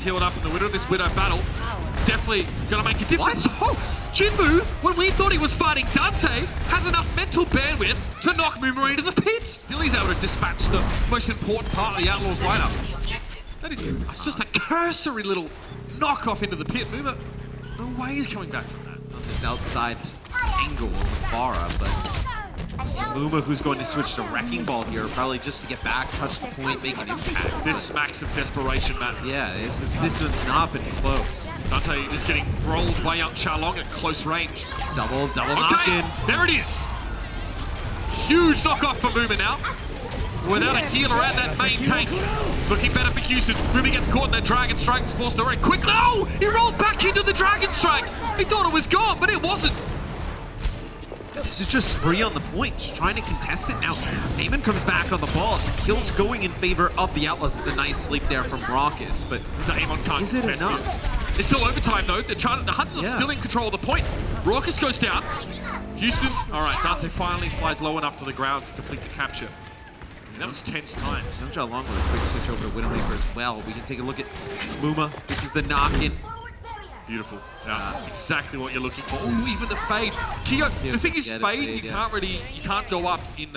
healed up, and the winner of this Widow battle definitely gonna make a difference. Oh, Chengdu, when we thought he was fighting Dante, has enough mental bandwidth to knock Moomer into the pit. Still he's able to dispatch the most important part of the Outlaws lineup. That is just a cursory little knock-off into the pit. Moomer, no way he's coming back from that. On this outside angle of Farah, but Luma, who's going to switch to Wrecking Ball here, probably just to get back, touch the point, make an impact. This smacks of desperation, Matt. Yeah, this one's not been close. Dante is getting rolled by Young Charlong at close range. Double knock in. There it is. Huge knock-off for Moomer now. Without a heal around that main tank. Looking better for Houston. Moomer gets caught in that Dragon Strike. Is forced to very quickly. Oh! He rolled back into the Dragon Strike. He thought it was gone, but it wasn't. This is just Spree on the point, just trying to contest it now. Eamon comes back on the ball. Kills going in favor of the Outlaws. It's a nice sleep there from Raucus, but Eamon can't is it enough? It. It's still overtime though. The Hunters are still in control of the point. Raucus goes down. Houston, all right, Dante finally flies low enough to the ground to complete the capture. And that was tense times. Young Charlong with a quick switch over to Widowmaker as well. We can take a look at Muma. This is the knock-in. Beautiful. Exactly what you're looking for. Ooh, even the fade. Keo, the thing is, fade, you can't go up in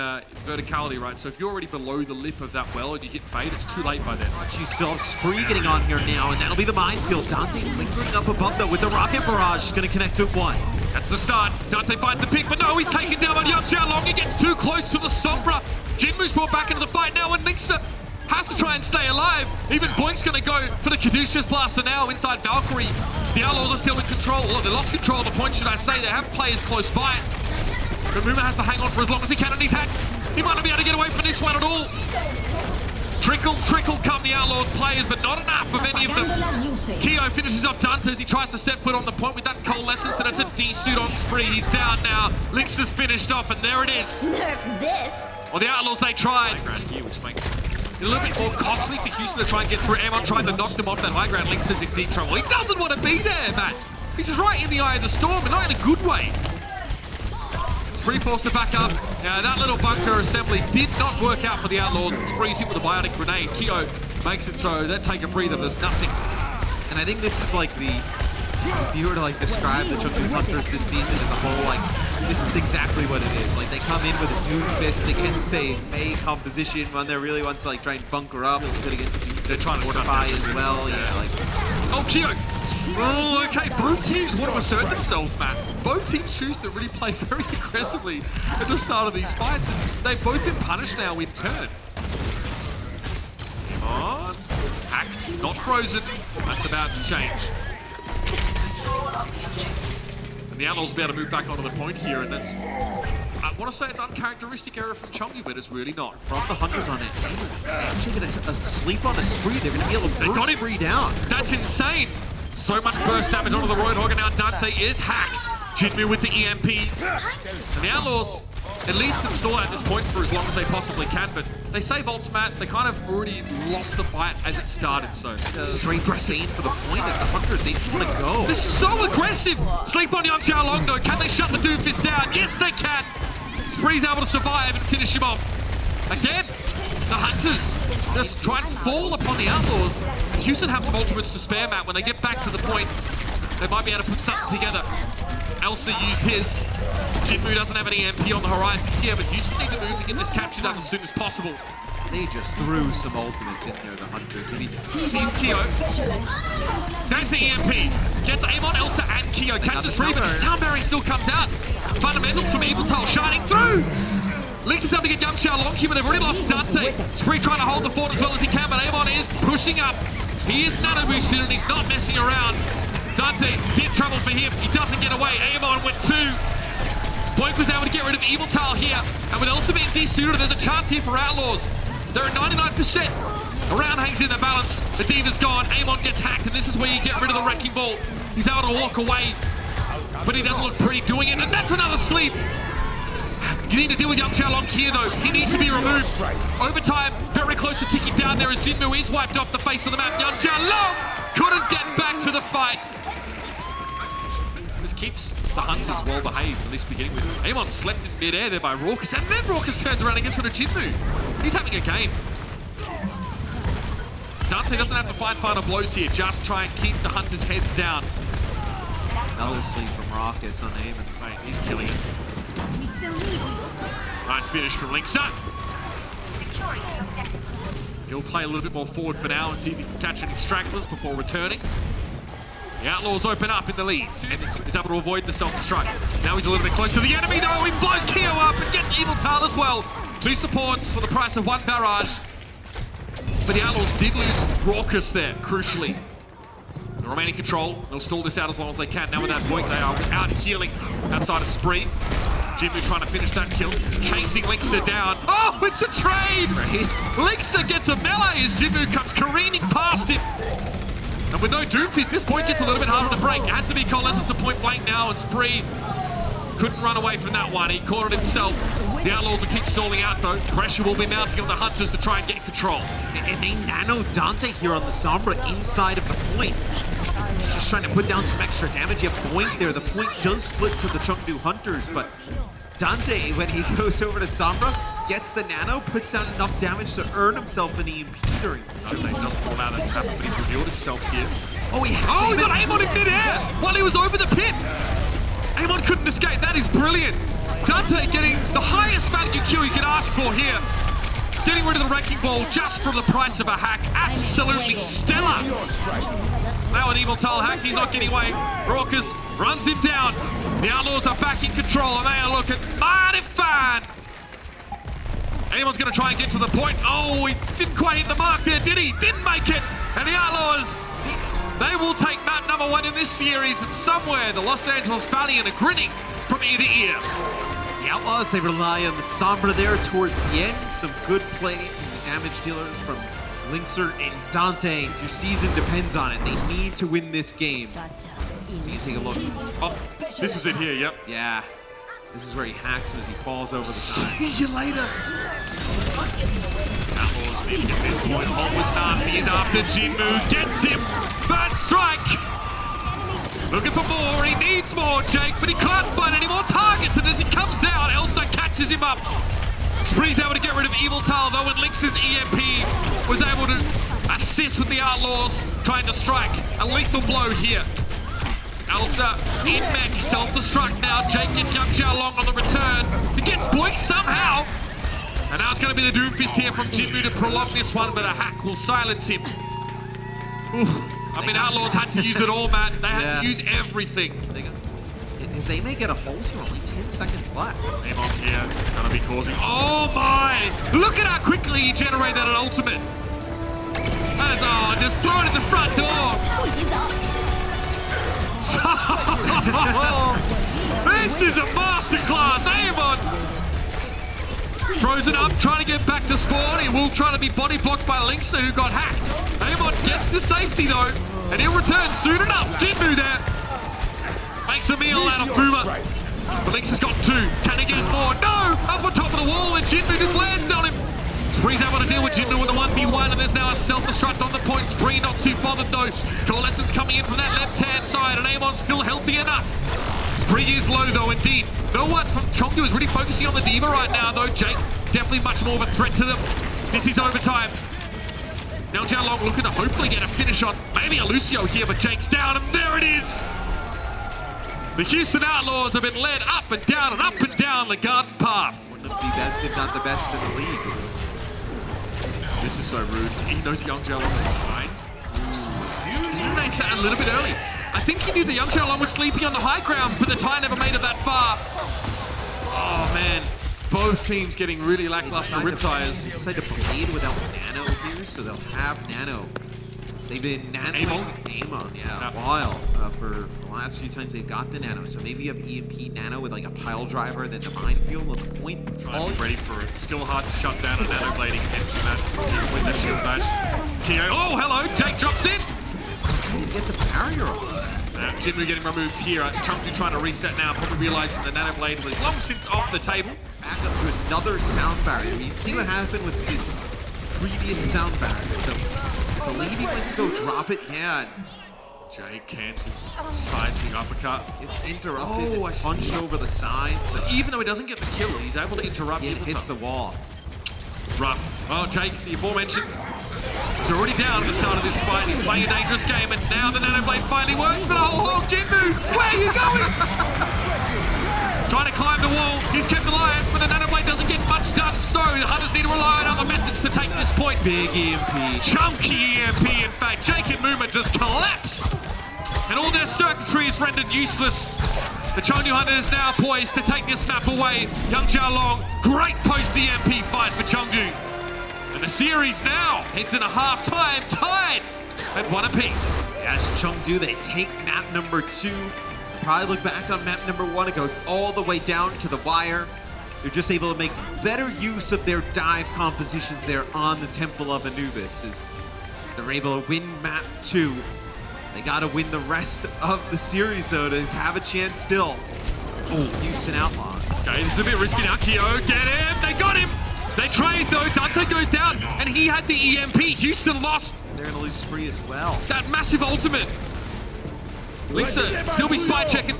verticality, right? So if you're already below the lip of that well and you hit fade, it's too late by then. You still have Spree getting on here now, and that'll be the minefield. Dante lingering up above though with the rocket barrage. He's going to connect with one. That's the start. Dante finds the pick, but no, he's taken down by Young Xiaolong. He gets too close to the Sombra. Jinmu's brought back into the fight now, and Linksa has to try and stay alive. Even Boink's going to go for the Caduceus Blaster now inside Valkyrie. The Outlaws are still in control. Well, they lost control of the point, should I say. They have players close by. But Moomer has to hang on for as long as he can, and he's hacked. He might not be able to get away from this one at all. Trickle come the Outlaws players, but not enough of any of them. Keo finishes off Dante as he tries to set foot on the point with that Coalescence, and it's a D-suit on Spree. He's down now. Lynx is finished off, and there it is. Nerf this. Well, the Outlaws, they tried. Here, which makes it a little bit more costly for Houston to try and get through. Amon tried to knock them off that high ground. Lynx is in deep trouble. He doesn't want to be there, man. He's right in the eye of the storm, and not in a good way. Spree forced to back up. Now, that little bunker assembly did not work out for the Outlaws. And Spree's hit with a biotic grenade. Keo makes it so they take a breather. There's nothing. And I think this is like the, if you were to like describe the Chengdu Hunters this season as a whole, like this is exactly what it is. Like they come in with a smooth fist against a May composition when they really want to like try and bunker up and put against they're trying to fortify as well. Yeah, like oh Keo. Oh, okay. Both teams want to assert themselves, man. Both teams choose to really play very aggressively at the start of these fights, and they've both been punished now in turn. Come on. Hacked, not frozen. That's about to change. And the Outlaws will be able to move back onto the point here, and that's... I want to say it's uncharacteristic error from Chengdu, but it's really not. From the Hunters on it. Actually going to sleep on a Spree. They're going to be able to burst Spree down. That's insane. So much burst damage onto the Roadhog, and now Dante is hacked. Jinmu with the EMP. And the Outlaws at least can stall at this point for as long as they possibly can, but they save ults, Matt. They kind of already lost the fight as it started, so... Straight scene for the point as the Hunters, they just want to go. This is so aggressive! Sleep on Young Xiaolong, though. Can they shut the Doomfist down? Yes, they can! Spree's able to survive and finish him off. Again, the Hunters just try to fall upon the Outlaws. Houston have some ultimates to spare, Matt. When they get back to the point, they might be able to put something together. Elsa used his. Jinmu doesn't have an EMP on the horizon here, but Houston need to move to get this capture done as soon as possible. They just threw some ultimates in there, the Hunters. I mean, sees Keo. There's the EMP. Gets Amon, Elsa, and Keo. Catches three, but the sound barrier still comes out. Fundamentals from Evil Tail shining through. Lynx is able to get Young Xiaolong here, but they've already lost Dante. Spree trying to hold the fort as well as he can, but Amon is pushing up. He is nano boosted and he's not messing around. Dante, deep trouble for him. He doesn't get away. Amon with two. Boink was able to get rid of Evil Tail here, and with Elsa being desuited, there's a chance here for Outlaws. They're at 99%. Around hangs in the balance. The Diva's gone. Amon gets hacked, and this is where you get rid of the Wrecking Ball. He's able to walk away, but he doesn't look pretty doing it, and that's another sleep. You need to deal with Young Xiaolong here, though. He needs to be removed. Overtime, very close to ticking down there as Jinmu is wiped off the face of the map. Young Xiaolong couldn't get back to the fight. This keeps the Hunters well behaved, at least beginning with. Amon slept in mid-air there by Raucus, and then Raucus turns around and gets rid of Jinmu. He's having a game. Dante doesn't have to find final blows here, just try and keep the Hunters' heads down. That was sleep from Raucus on Eamon. Mate, he's killing it. Nice finish from Linksa. He'll play a little bit more forward for now and see if he can catch any stragglers before returning. The Outlaws open up in the lead and is able to avoid the self-destruct. Now he's a little bit close to the enemy though. He blows Keo up and gets Evil Tal as well. 2 supports for the price of 1 barrage. But the Outlaws did lose Raucus there, crucially. The remaining control, they'll stall this out as long as they can. Now with that point, they are out healing outside of Spree. Jimmy trying to finish that kill, chasing Linksa down. Oh, it's a trade! Linksa gets a melee as Jimmy comes careening past him. And with no Doomfist, this point gets a little bit harder to break. It has to be Coalescence to point blank now, and Spree couldn't run away from that one. He caught it himself. The Outlaws will keep stalling out though. Pressure will be mounting on the Hunters to try and get control. And they nano Dante here on the Sombra inside of the point. Just trying to put down some extra damage. You have point there. The point does split to the Chengdu Hunters, but Dante, when he goes over to Sombra, gets the nano, puts down enough damage to earn himself an EMP during the Dante doesn't fall out of the trap, but he's revealed himself here. Oh, he got Amon in mid-air while he was over the pit. Amon couldn't escape. That is brilliant. Dante getting the highest value Q he could ask for here. Getting rid of the Wrecking Ball just for the price of a hack. Absolutely stellar. Now an Evil Tal hack, he's not getting away. Raucus runs him down. The Outlaws are back in control and they are looking mighty fine. Amon's going to try and get to the point. Oh, he didn't quite hit the mark there, did he? Didn't make it. And the Outlaws, they will take map number 1 in this series. And somewhere the Los Angeles Valiant are grinning from ear to ear. The Outlaws, they rely on the Sombra there towards the end. Some good play from the damage dealers from Linkser and Dante. Your season depends on it. They need to win this game. You take a look. Oh, this is it here, yep. Yeah. This is where he hacks him as he falls over the side. See you later. Outlaws need to get this point. Hot was nasty. He's after Jinmu. Gets him. First strike. Looking for more. He needs more, Jake, but he can't find any more targets. And as he comes down, Elsa catches him up. Spree's able to get rid of Evil Tal, though, and Lynx's EMP was able to assist with the Outlaws, trying to strike a lethal blow here. Elsa in mech, self-destruct now. Jake gets Young Xiaolong on the return. He gets Boink somehow. And now it's going to be the Doomfist here from Jinmu to prolong this one, but a hack will silence him. I mean, Outlaws had to use it all, man. They had to use everything. They may get a hold here, only 10 seconds left. Amon here, going to be causing... Oh my! Look at how quickly he generated an ultimate. That is, just throw it at the front door. This is a masterclass. Amon throws it up, trying to get back to spawn. He will try to be body blocked by Linksa, who got hacked. Amon gets to safety though, and he'll return soon enough. Jinmu there makes a meal out of Boomer. But Linksa's got 2. Can he get more? No! Up on top of the wall, and Jinmu just lands on him. Spree's able to deal with Chengdu with a 1v1, and there's now a self-destruct on the point. Spree not too bothered though. Coalescence coming in from that left-hand side, and Amon's still healthy enough. Spree is low though, indeed. No one from Chengdu is really focusing on the Diva right now though. Jake, definitely much more of a threat to them. This is overtime. Now Xiaolong looking to hopefully get a finish on maybe a Lucio here, but Jake's down, and there it is! The Houston Outlaws have been led up and down the garden path. One of the best, if not the best in the league. This is so rude. He knows Young Xiaolong's behind. He makes that a little bit early. I think he knew that Young Xiaolong was sleeping on the high ground, but the tie never made it that far. Oh man, both teams getting really lackluster riptires. They decided to blade without nano here, so they'll have nano. They've been nanoing Amon, a while for the last few times they've got the nano. So maybe you have EMP nano with like a pile driver, then the minefield on the point. All ready for it. Still hard to shut down a nano blading engine that with that shield bash. Keo, oh hello, Jake drops in. Get the barrier off. Now Jinmu getting removed here. Chengdu trying to reset now, probably realizing the nano blade was long since off the table. Back up to another sound barrier. You see what happened with his previous sound barrier. So I believe he went to go drop it, Jake cancels seismic uppercut. It's interrupted and punched over the side. So even though he doesn't get the kill, he's able to interrupt. It hits the wall. Rough. Well, Jake, the aforementioned He's already down at the start of this fight. He's playing a dangerous game, and now the nanoblade finally works. But oh, Chengdu, where are you going? Trying to climb the wall. He's kept alive, but the nanoblade doesn't get much done. So the Hunters need to rely on other methods to take this point. Big EMP. Chunky EMP, in fact. Jake and Movement just collapse. And all their circuitry is rendered useless. The Chengdu Hunters now poised to take this map away. Young Xiaolong, great post-EMP fight for Chengdu. And the series now heads into half-time, tied at 1 apiece. As Chengdu, they take map number 2. Probably look back on map number 1. It goes all the way down to the wire. They're just able to make better use of their dive compositions there on the Temple of Anubis. As they're able to win map 2. They got to win the rest of the series, though, to have a chance still. Oh, Houston Outlaws. Okay, this is a bit risky now. Kyo, get him! They got him! They trade, though. Dante goes down, and he had the EMP. Houston lost. They're going to lose free as well. That massive ultimate. Linksa still be spy checking.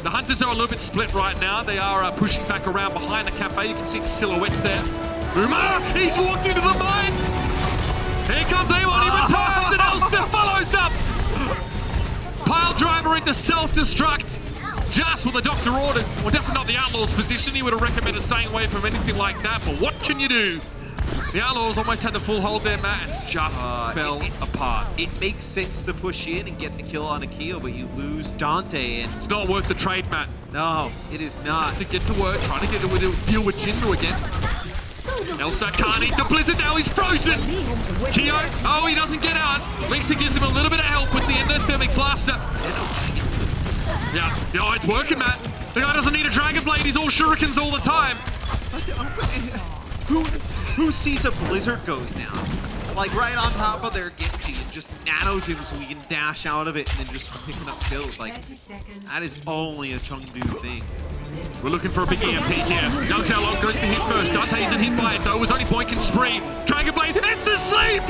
The Hunters are a little bit split right now. They are pushing back around behind the cafe. You can see the silhouettes there. Umar, he's walked into the mines. Here comes Amon. He returns, and Elsa follows up. Pile driver into self-destruct. Just what the doctor ordered. Well, definitely not the Outlaws' position. He would have recommended staying away from anything like that. But what can you do? The Outlaws almost had the full hold there, Matt, and just fell apart. It makes sense to push in and get the kill on Akio, but you lose Dante, and It's not worth the trade, Matt. no, it is not. To get to work, trying to get to deal with Jinru again. Elsa can't eat the blizzard, now he's frozen. Kyo, oh, he doesn't get out. Linksa gives him a little bit of help with the endothermic blaster. Yeah, oh, it's working, Matt. The guy doesn't need a Dragon Blade, he's all shurikens all the time. Who sees a blizzard goes down? Like right on top of their Genji and just nanos him so he can dash out of it and then just picking up kills. Like, that is only a Chengdu thing. We're looking for a big EMP here. Young Xiaolong goes for his first. Dante isn't hit by it though. Was only boinking spree. Dragon Blade hits the sleep!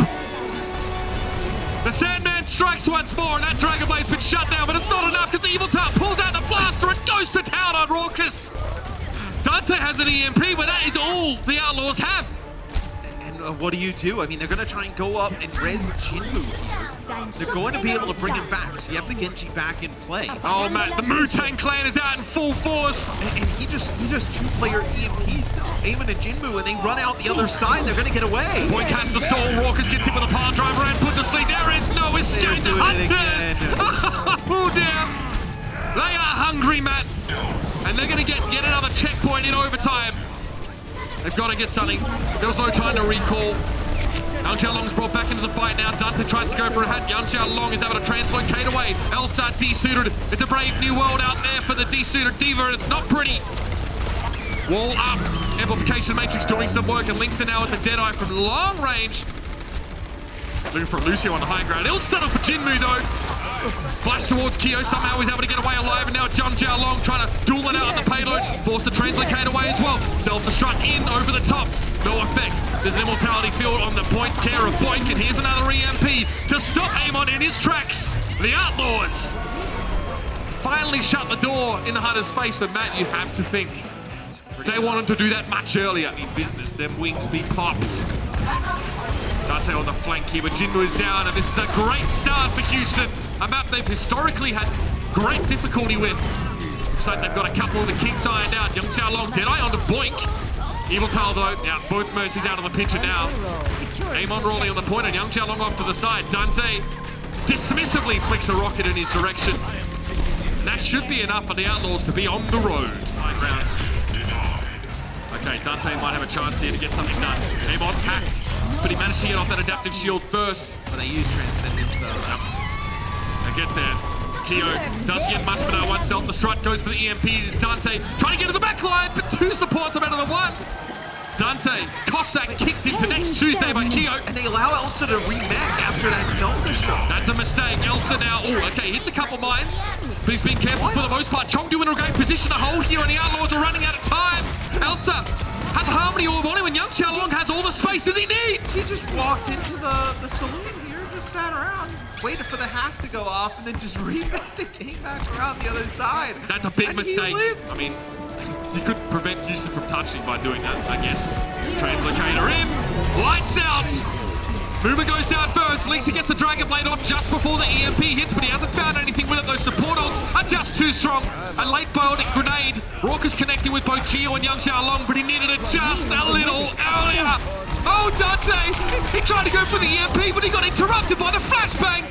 The Sandman strikes once more, and that Dragon Blade's been shut down, but it's not enough because Evil Tail pulls out the blaster and goes to town on Raucus. Dante has an EMP, but that is all the Outlaws have. And what do? I mean, they're going to try and go up and res Jinmu here. They're going to be able to bring him back, so you have the Genji back in play. Oh man, the Wu-Tang clan is out in full force. And he just two-player EMPs now. Amon and Jinmu, and they run out the other side. They're going to get away. Boink has to stall. Raucus gets hit with a pile driver and put to sleep. There is no escape. The Hunters! Oh dear. They are hungry, Matt. And they're going to get another checkpoint in overtime. They've got to get something. There was no time to recall. Young Xiaolong's brought back into the fight now. Dante tries to go for a hat. Young Xiaolong is able to translocate away. Elsa desuited. It's a brave new world out there for the desuited diva, and it's not pretty. Wall up. Amplification Matrix doing some work, and Linksa now with the Deadeye from long range. Looking for Lucio on the high ground. He'll settle for Jinmu though. Flash towards Kyo, somehow he's able to get away alive, and now Young Xiaolong trying to duel it out on the payload. Forced to translocate away as well. Self-destruct in over the top. No effect. There's an immortality field on the point care of Boink, and here's another EMP to stop Amon in his tracks. The Outlaws finally shut the door in the Hunter's face, but Matt, you have to think they wanted to do that much earlier. In business, them wings be popped. Dante on the flank here, but Jinmu is down, and this is a great start for Houston. A map they've historically had great difficulty with. Looks like they've got a couple of the kinks ironed out. Young Xiaolong, Deadeye onto Boink. Evil Tail though, yeah, both Mercies out of the picture now. Amon rolling on the point, and Young Xiaolong off to the side. Dante dismissively flicks a rocket in his direction. And that should be enough for the Outlaws to be on the road. High grounds. Okay, Dante might have a chance here to get something done. Amon packed, but he managed to get off that adaptive shield first. But they use Transcendence though. They get there. Kyo doesn't get much, but that one self-destruct goes for the EMP. It's Dante trying to get to the back line, but two supports are better than one. Dante, Cossack kicked into next Tuesday by Kyo. And they allow Elsa to remake after that self-destruct. That's a mistake. Elsa now, oh, okay, hits a couple mines, but he's been careful for the most part. Chengdu in a great position to hold here, and the Outlaws are running out of time. Elsa has a Harmony Orb on him, and Young Xiaolong has all the space that he needs. He just walked into the saloon here, just sat around, waited for the hack to go off, and then just rebacked and came back around the other side. That's a big mistake. I mean, you could prevent Houston from touching by doing that, I guess. Translocator in, lights out. Movement Nice, Lisa gets the Dragon Blade off just before the EMP hits, but he hasn't found anything with it. Those support ults are just too strong. A late bionic grenade. Raucus connecting with both Keo and Yang Xiaolong, but he needed it just a little earlier. Oh, Dante! He tried to go for the EMP, but he got interrupted by the flashbang.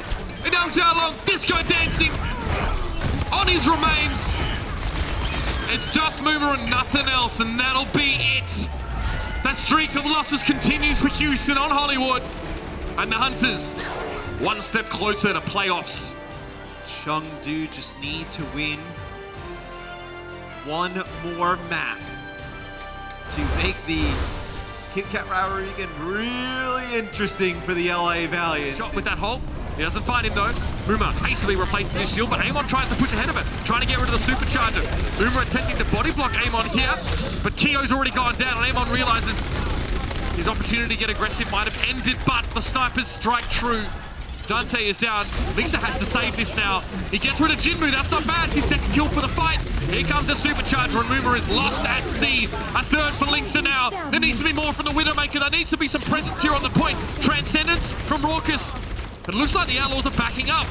And Yang Xiaolong disco dancing on his remains. It's just Moomer and nothing else, and that'll be it. That streak of losses continues for Houston on Hollywood. And the Hunters, one step closer to playoffs. Chengdu just need to win one more map to make the Kit Kat rivalry again really interesting for the LA Valiant. Shot with that hole. He doesn't find him though. Moomer hastily replaces his shield, but Amon tries to push ahead of it, trying to get rid of the supercharger. Moomer attempting to body block Amon here, but Keo's already gone down, and Amon realizes his opportunity to get aggressive might have ended, but the snipers strike true. Dante is down. Lisa has to save this now. He gets rid of Jinmu. That's not bad. It's his second kill for the fight. Here comes the supercharger, and Moomer is lost at sea. A third for Lisa now. There needs to be more from the Widowmaker. There needs to be some presence here on the point. Transcendence from Raucus. But it looks like the Outlaws are backing up.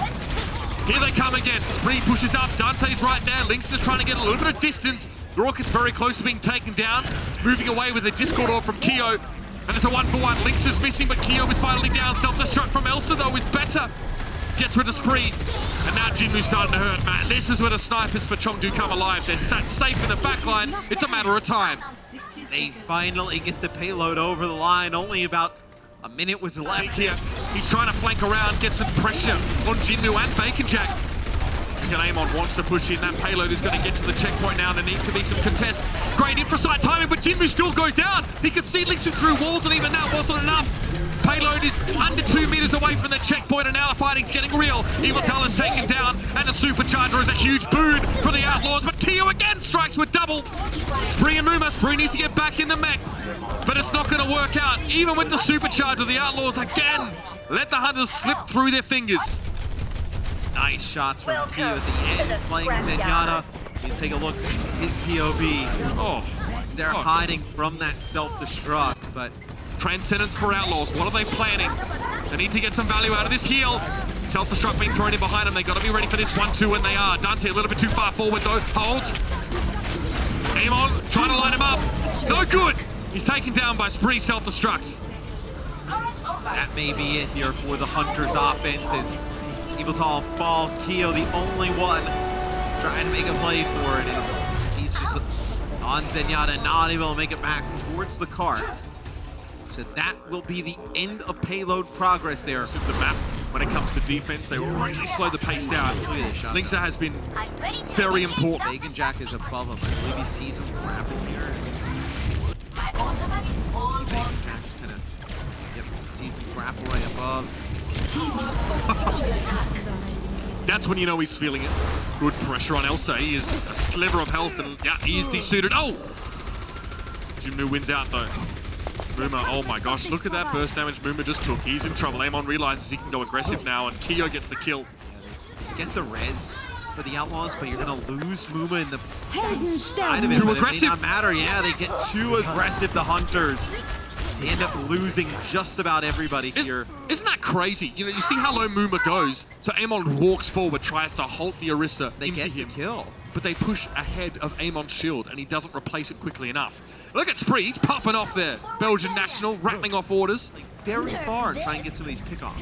Here they come again. Spree pushes up. Dante's right there. Lynx is trying to get a little bit of distance. Raucus very close to being taken down. Moving away with a Discord orb from Keo. And it's a 1-for-1. Lynx is missing, but Keo is finally down. Self-destruct from Elsa, though, is better. Gets rid of Spree. And now Jinmu's starting to hurt, man. This is where the snipers for Chengdu come alive. They're sat safe in the backline. It's a matter of time. They finally get the payload over the line. Only about a minute was left here. He's trying to flank around, get some pressure on Jinmu and Bacon Jack. And Amon wants to push in. That payload is going to get to the checkpoint now. There needs to be some contest. Great infrasight timing, but Jinmu still goes down. He could see Lixu through walls, and even that wasn't enough. Payload is under 2 meters away from the checkpoint, and now the fighting's getting real. Evil Talon's taken down, and the supercharger is a huge boon for the Outlaws, but Keo again strikes with double. Spree and Moomer. Spree needs to get back in the mech, but it's not going to work out. Even with the supercharger, the Outlaws again let the Hunters slip through their fingers. Nice shots from Keo at the end, playing Zenyatta. You take a look at his POV. Oh, they're hiding from that self-destruct, but Transcendence for Outlaws. What are they planning? They need to get some value out of this heal. Self-destruct being thrown in behind them. They got to be ready for this 1-2, and they are. Dante a little bit too far forward though. Hold. Amon trying to line him up. No good. He's taken down by Spree. Self-destruct. That may be it here for the Hunters' offense. As Evil Talon fall, Keo the only one trying to make a play for it. And he's just on Zenyatta, not able to make it back towards the cart. So that will be the end of payload progress there. The map, when it comes to defense, they will really slow the pace down. Linksa has been very important. Bacon Jack is above him. I believe he sees him grapple here. Bacon Jack's kind of, sees him grapple right above. That's when you know he's feeling it. Good pressure on Elsa. He is a sliver of health, and yeah, he is desuited. Oh! Jinmu wins out though. Moomer, oh my gosh, look at that burst damage Moomer just took. He's in trouble. Amon realizes he can go aggressive now, and Keo gets the kill. Get the res for the Outlaws, but you're going to lose Moomer in the side of it. Too aggressive. It may not matter. Yeah, they get too aggressive, the Hunters. They end up losing just about everybody here. Isn't that crazy? You know, you see how low Moomer goes, so Amon walks forward, tries to halt the Orisa into him. The kill. But they push ahead of Amon's shield, and he doesn't replace it quickly enough. Look at Spree, he's popping off there. Belgian national, rattling off orders. Like very far and try and get some of these pickoffs.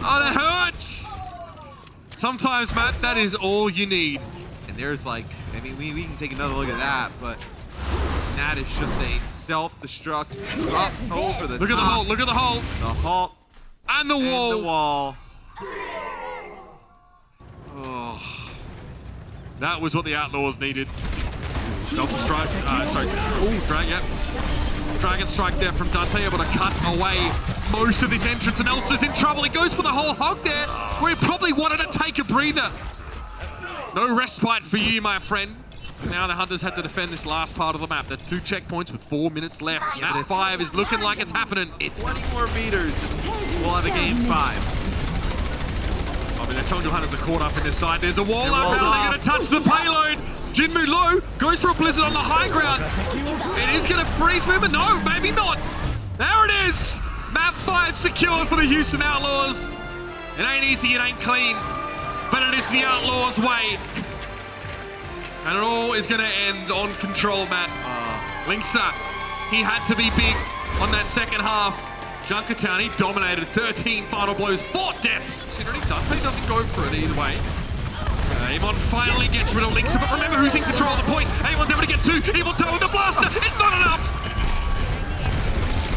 Oh, that hurts! Sometimes, Matt, that is all you need. And there's like, I mean, we can take another look at that, but that is just a self-destruct up over the top. Look at the hole, look at the hole. The halt. And the wall. And the wall. Oh. That was what the Outlaws needed. Double strike, sorry, Dragon strike there from Dante, able to cut away most of this entrance, and Elsa's in trouble. He goes for the whole hog there, where he probably wanted to take a breather. No respite for you, my friend. Now the Hunters had to defend this last part of the map. That's 2 checkpoints with 4 minutes left. Yeah, Map 5 is looking like it's happening. It's 20 more meters. We'll have a game 5. Oh, But the Chengdu Hunters are caught up in this side. There's a wall up. How are they going to touch the payload? Jinmu low, goes for a blizzard on the high ground. It is going to freeze movement. No, maybe not. There it is. Map 5 secured for the Houston Outlaws. It ain't easy, it ain't clean, but it is the Outlaws' way. And it all is going to end on control, Matt. Linksa, he had to be big on that second half. Junkertown, he dominated 13 final blows, 4 deaths. Considering Dante doesn't go for it either way. Amon finally gets rid of Linksa, but remember who's in control of the point. Amon's able to get 2. Evil Toe with the blaster. It's not enough.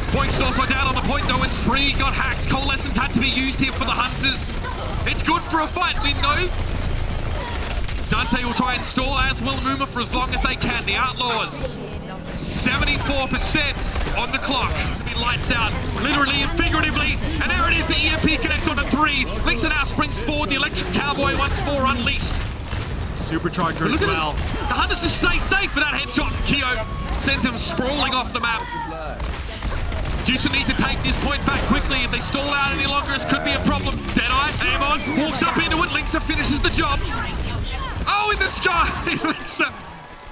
Point source were down on the point though, and Spree got hacked. Coalescence had to be used here for the Hunters. It's good for a fight, we know. Dante will try and stall, as will Muma, for as long as they can. The Outlaws, 74% on the clock. It lights out, literally and figuratively. And there it is, the EMP connects on a 3. Linksa now springs forward, the Electric Cowboy once more unleashed. Supercharger as well. The Hunters just stay safe with that headshot. Keo sends him sprawling off the map. Houston need to take this point back quickly. If they stall out any longer, this could be a problem. Deadeye, Amon walks up into it. Linksa finishes the job. Oh, in the sky! Linksa.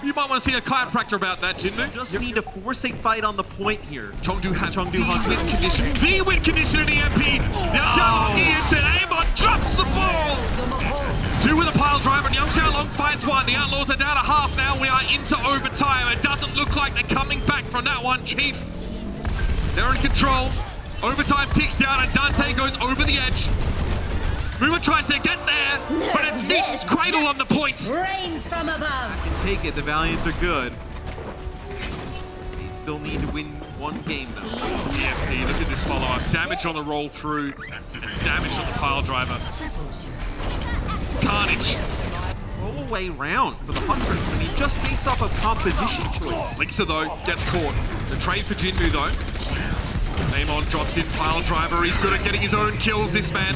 You might want to see a chiropractor about that, Jinmu. Just need to force a fight on the point here. Chengdu had win condition. The win condition in EMP. Now Xiaolong hits it. Amon drops the ball. 2 with a pile driver, and Young Xiaolong finds 1. The Outlaws are down a half now. We are into overtime. It doesn't look like they're coming back from that one, Chief. They're in control. Overtime ticks down and Dante goes over the edge. Muma tries to get there, but it's Mitten's cradle on the point. Rains from above. I can take it. The Valiants are good. They still need to win one game though. EMP, look at this follow-up. Damage on the roll through, and damage on the pile driver. Carnage. Roll away round for the Hunters, and he just based off a composition choice. Linksa though gets caught. The trade for Jinmu though. Amon drops in pile driver. He's good at getting his own kills, this man.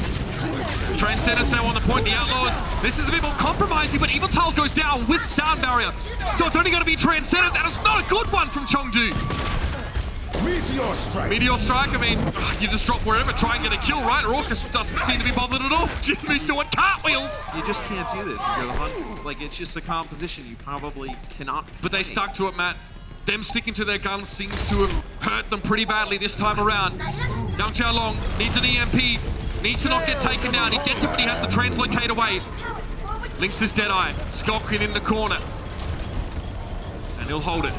Transcendence now on the point. The Outlaws, this is a bit more compromising, but Evil Tal goes down with sound barrier. So it's only going to be Transcendence, and it's not a good one from Chengdu. Meteor strike. Meteor strike, I mean, you just drop wherever, try and get a kill, right? Raucus doesn't seem to be bothered at all. Jimmy's doing cartwheels. You just can't do this if you're the Hunters. Like, it's just a composition you probably cannot But they stuck to it, Matt. Them sticking to their guns seems to have hurt them pretty badly this time around. Young Xiaolong needs an EMP, needs to not get taken down. He gets it, but he has to translocate away. Linksa's Deadeye, Skulkin in the corner. And he'll hold it.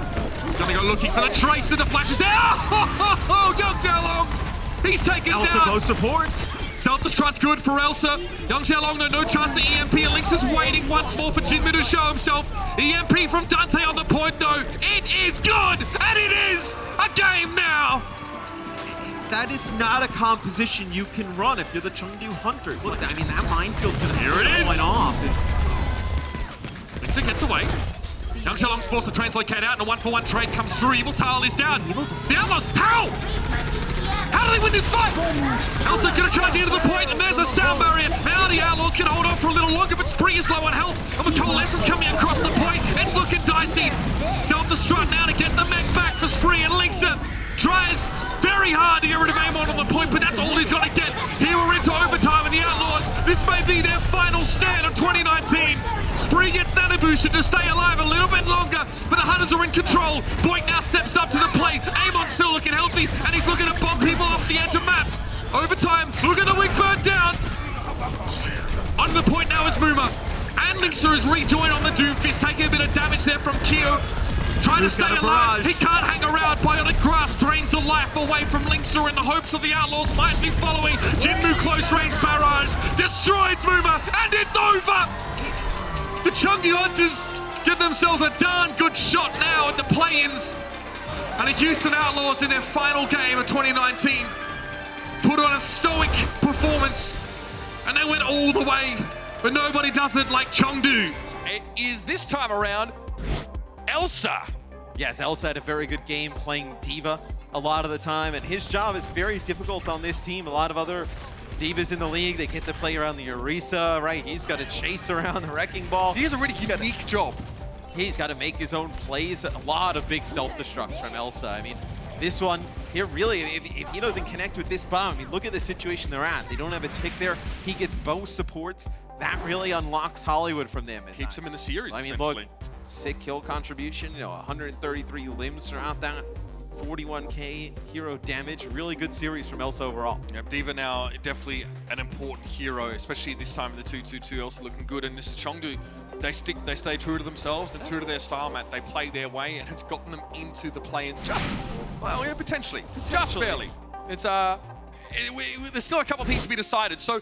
Gonna go looking for the Tracer, the flashes there. Oh, Young Xiaolong, he's taken Elsa down. both supports. Self-destruct's good for Elsa. Young Xiaolong, no chance to EMP. And Linksa's waiting once more for Jinmu to show himself. EMP from Dante on the point, though. It is good, and it is a game now. That is not a composition you can run if you're the Chengdu Hunters. Look, I mean, that minefield's gonna Here it is. going off. Linksa gets away. Young Xiaolong's forced to translocate out, and a 1-for-1 trade comes through. Evil Tal is down. The Outlaws, how? How do they win this fight? Elsa gonna charge into the point, and there's a sound barrier. Now the Outlaws can hold on for a little longer, but Spree is low on health. And with Coalescence coming across the point, it's looking dicey. Self-destruct now to get the mech back for Spree, and Linksa tries very hard to get rid of Amon on the point, but that's all he's got to get. Here we're into overtime, and the Outlaws, this may be their final stand of 2019. Spree gets nano boosted to stay alive a little bit longer, but the Hunters are in control. Boyd now steps up to the plate. Amon's still looking healthy, and he's looking to bomb people off the edge of map. Overtime, look at the wing bird down. On the point now is Muma. And Linksa is rejoined on the Doomfist, taking a bit of damage there from Keo. Trying to stay alive. He can't hang around. Bionic Grass drains the life away from Linksa in the hopes of the Outlaws might be following. Jinmu close range barrage destroys Muma, and it's over. The Chengdu Hunters give themselves a darn good shot now at the play-ins. And the Houston Outlaws in their final game of 2019 put on a stoic performance, and they went all the way, but nobody does it like Chengdu. It is this time around Elsa. Yes, Elsa had a very good game playing Diva a lot of the time, and his job is very difficult on this team. A lot of other Divas in the league, they get to play around the Orisa, right? He's got to chase around the Wrecking Ball. He has a really unique job. He's got to make his own plays. A lot of big self-destructs from Elsa. I mean, This one here, really, if he doesn't connect with this bomb, I mean, look at the situation they're at. They don't have a tick there. He gets both supports. That really unlocks Hollywood from them. Keeps him in the series, I mean, essentially. look, sick kill contribution, you know, 133 limbs throughout that. 41k hero damage. Really good series from Elsa overall. Yeah, D.Va now definitely an important hero, especially at this time in the 2-2-2. Elsa looking good, and this is Chengdu. They stay true to themselves and true to their style, Matt. They play their way, and it's gotten them into the play-ins just, well, yeah, potentially, just barely. It's there's still a couple of things to be decided. So